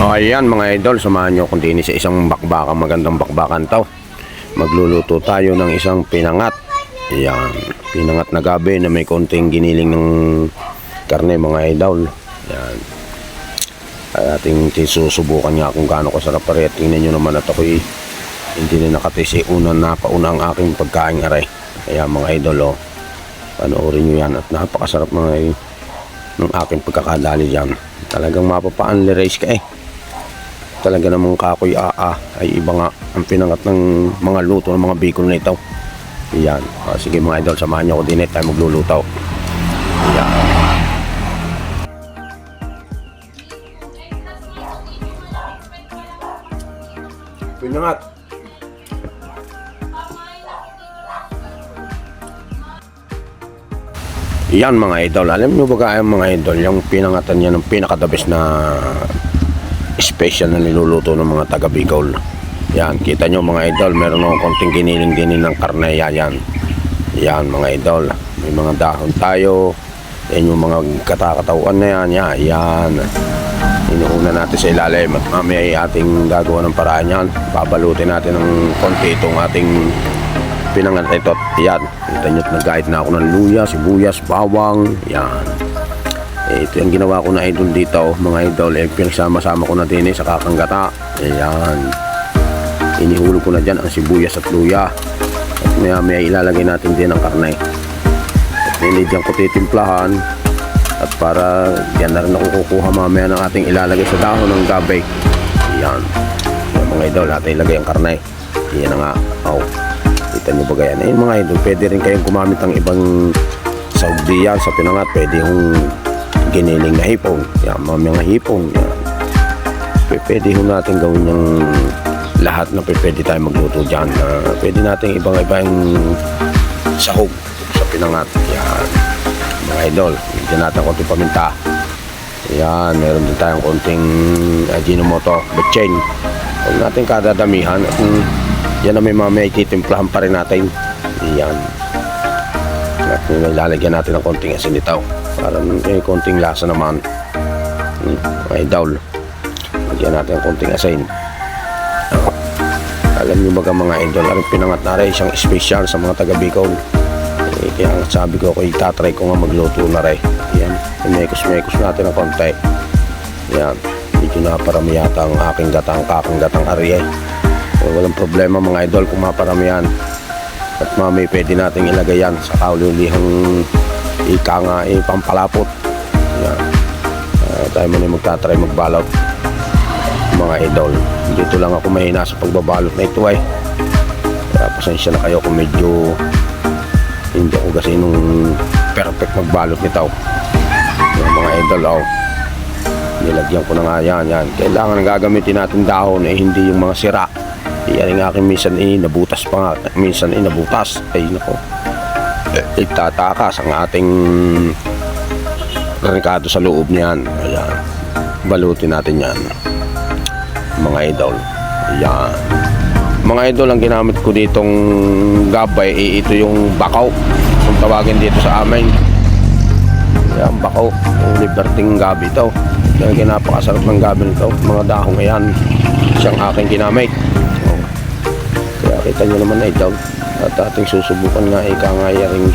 Ayan mga idol, samahan nyo kung din sa isang bakbakan, magandang bakbakan to. Magluluto tayo ng isang pinangat. Ayan, pinangat na gabi na may konting giniling ng karne mga idol. Ayan, ating susubukan nga kung gaano kasarap pare. Tingnan nyo naman at ako'y hindi na nakatisi napauna ang aking pagkain aray. Kaya mga idol, panoorin nyo yan at napakasarap mga ng aking pagkakadali dyan. Talagang mapapa-unli-race ka Talaga namang kakoy ay iba nga ang pinangat ng mga luto ng mga Bicol na ito. Ayan. Sige mga idol, samahan nyo ako din tayo magluluto. Ayan. Pinangat. Yan mga idol. Alam nyo ba kaya mga idol, yung pinangatan niya ng pinakadabis na special na niluluto ng mga taga Bicol. Yan, kita nyo mga idol, meron akong konting giniling-giniling ng karne. Yan mga idol, may mga dahon tayo. Yan yung mga katakatawan na yan. Yan, inuuna natin sa ilalim at mamaya ay ating gagawa ng paraan yan. Babalutin natin ng konti itong ating pinangat ito. Yan, kita nyo, nag-guide na ako ng luya, sibuyas, bawang. Yan, ito yung ginawa ko na idol dito mga idol. Pinagsama-sama ko na din sa kakanggata. Ayan, inihulog ko na dyan ang sibuyas at luya at maya ilalagay natin din ang karne at nilidyan ko titimplahan at para yan na rin ako kukuha mamaya ng ating ilalagay sa dahon ng gabay. Ayan, mga idol, natin ilagay ang karne. Ayan na nga. Kita nyo ba ganyan? Mga idol, pwede rin kayong gumamit ng ibang saudi yan sa pinangat. Pwede yung giniling na hipong, yan, mga hipong, yan. Pwede ho natin gawin yung lahat na pwede tayo magluto dyan. Pwede natin ibang sahog sa pinangat. Yan, mga idol, hindi natin konting paminta. Yan, meron din tayong konting ajinomoto, betchen. Huwag natin kadadamihan at yan na may mamaya ititimplahan pa rin natin. Yan, at ilalagyan natin ng konting asinitaw para may konting lasa naman. Mga idol, lagyan natin ng konting asin. Alam nyo baga mga idol, ang pinangat na rin isang special sa mga taga Bicol. Kaya sabi ko, itatry ko nga magluto na rin. Yan, mekos-mekos natin ng konti. Yan, medyo naparami yata ang aking kakang gatang ari walang problema mga idol kung maparami yan. At mami, pwede natin ilagay yan sa kaululihang ika nga pampalapot. Yan, tayo muna magtatry magbalot mga idol. Dito lang ako mahina sa pagbabalot na ito kaya pasensya na kayo kung medyo hindi ako kasi nung perfect magbalot nito. Yan, mga idol, nilagyan ko na nga yan. Kailangan gagamitin natin dahon hindi yung mga sira. Yan ang aking minsan nabutas pa nga. Minsan nabutas. Ay nako, itatakas ang ating rekado sa loob niyan. Ayan, balutin natin yan mga idol. Ayan, mga idol, ang ginamit ko ditong gabay ito yung bakaw kung tawagin dito sa amin. Ayan, bakaw, yung liberting gabi ito. Dahil napakasarap ng gabi nito. Mga dahong ayan siyang aking ginamit. Kaya kita nyo naman idol, at ating susubukan nga ikangayaring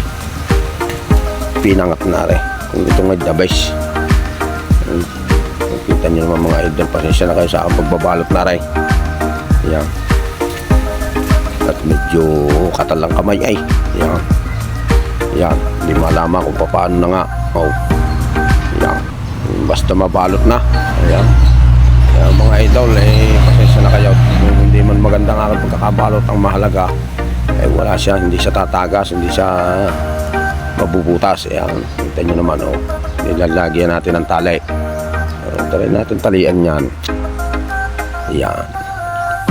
pinangat na rin kung ito nga dabais. Kita nyo naman mga idol, pasensya na kayo sa aking pagbabalot na rin. Ayan, at medyo katalang kamay yan, hindi malaman kung paano na nga. Yan, basta mabalot na. Ayan, mga idol, pasensya na kayo kung hindi man maganda ang aking pagkakabalot. Ang mahalaga wala siya, hindi siya tatagas, hindi siya mabubutas. Ayan, kita nyo naman nilalagyan natin ng tali. Try natin talian yan. Ayan,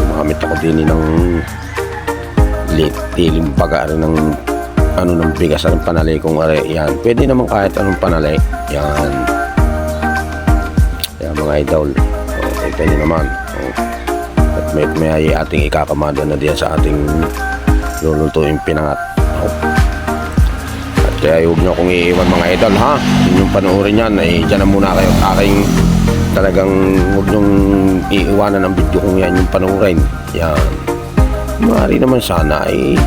gumamit ako din ng tiling baga rin ng ng bigas ng panalay kung are. Yan, pwede naman kahit anong panalay. Yan, mga idol, kita nyo naman. At may ating ikakamada na diyan sa ating lulutuin pinangat. At kaya huwag nyo akong iiwan mga idol, ha. Yung panoorin yan, dyan na muna kayo aking talagang huwag niyong iiwanan ang video kung yan yung panoorin. Yan. Maaari naman sana ay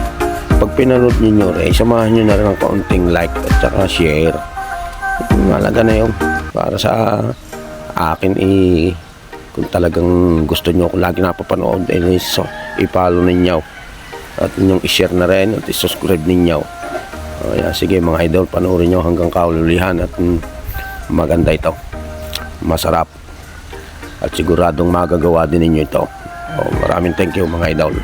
pag pinanood niyo rin, samahan niyo na rin ng kaunting like at saka share. Malaga na yun para sa akin kung talagang gusto niyo kung lagi napapanood so, i-follow ninyo at inyong i-share na rin at i-subscribe ninyo. Yan, sige mga idol, panoorin nyo hanggang kaululihan at maganda ito, masarap at siguradong magagawa din ninyo ito. Maraming thank you mga idol.